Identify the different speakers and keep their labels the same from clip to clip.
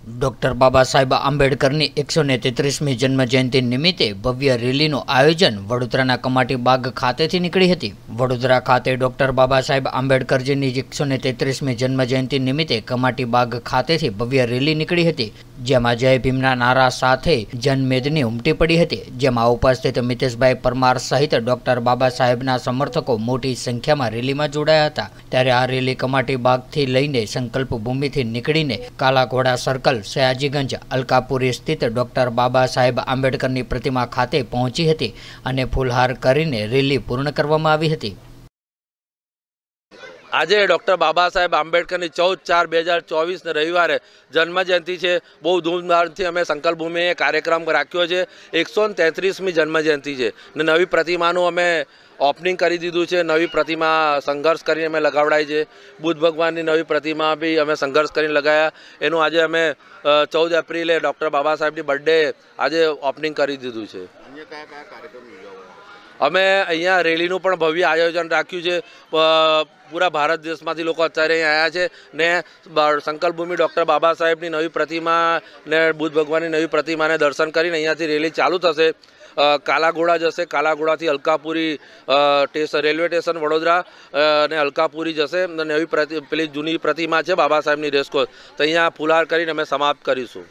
Speaker 1: Doctor Baba Saheb आंबेडकरनी 133મી जन्मजयंती निमित्ते भव्य रेलीનું આયોજન વડોદરાના કમાટી બાગ ખાતેથી નીકળી હતી। વડોદરા ખાતે ડોક્ટર બાબા સાહેબ આંબેડકરજીની 133મી જન્મજયંતિ નિમિત્તે કમાટી બાગ ખાતેથી ભવ્ય રેલી નીકળી હતી, જેમાં જય ભીમના નારા સાથે જનમેદની ઉમટી પડી હતી, જેમાં ઉપસ્થિત મિતેશભાઈ પરમાર સહિત ડોક્ટર બાબા સાહેબના સમર્થકો મોટી સંખ્યામાં રેલીમાં જોડાયા હતા। ત્યારે આ રેલી કમાટી બાગથી લઈને સંકલ્પ ભૂમિથી નીકળીને કાલાઘોડા સર્કલ सयाजीगंज अलकापुरी स्थित डॉक्टर बाबा साहेब आंबेडकर की प्रतिमा खाते पहुंची हती अने फूलहार करीने रेली पूर्ण करवामां आवी हती।
Speaker 2: आज डॉक्टर बाबा साहेब आंबेडकर की 14/4/2024 ने रविवार जन्म जयंती है। बहुत धूमधाम थी अमे संकल्प भूमि कार्यक्रम राख्यो है। 133મી जन्म जयंती है ने नवी प्रतिमा अमे ओपनिंग करी दीधुं छे। नवी प्रतिमा संघर्ष करीने अमे लगावडाई छे। बुद्ध भगवान की नवी प्रतिमा भी अमे संघर्ष करीने लगाया। एनु आज अमे 14 एप्रिले डॉक्टर बाबा साहेब की बर्थडे आज ओपनिंग करी दीधुं छे। अमे अहींया रेलीनुं पण भव्य आयोजन राख्युं छे। पूरा भारत देश में लोग अत्यारे आया है ने संकल्प भूमि डॉक्टर बाबा साहेब की नवी प्रतिमा ने बुद्ध भगवान की नवी प्रतिमा ने दर्शन कर अहींयाथी रेली चालू थशे। कालाघोड़ा जैसे कालाघोड़ा थी अलकापुरी रेलवे स्टेशन वडोदरा ने अलकापुरी जैसे नवी पेली जूनी प्रतिमा है बाबा साहेब की रेसकोर्स तो अहींया फूलहार करीने अमे समाप्त करीशुं।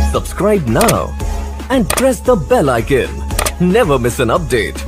Speaker 3: Subscribe now and press the bell icon. Never miss an update.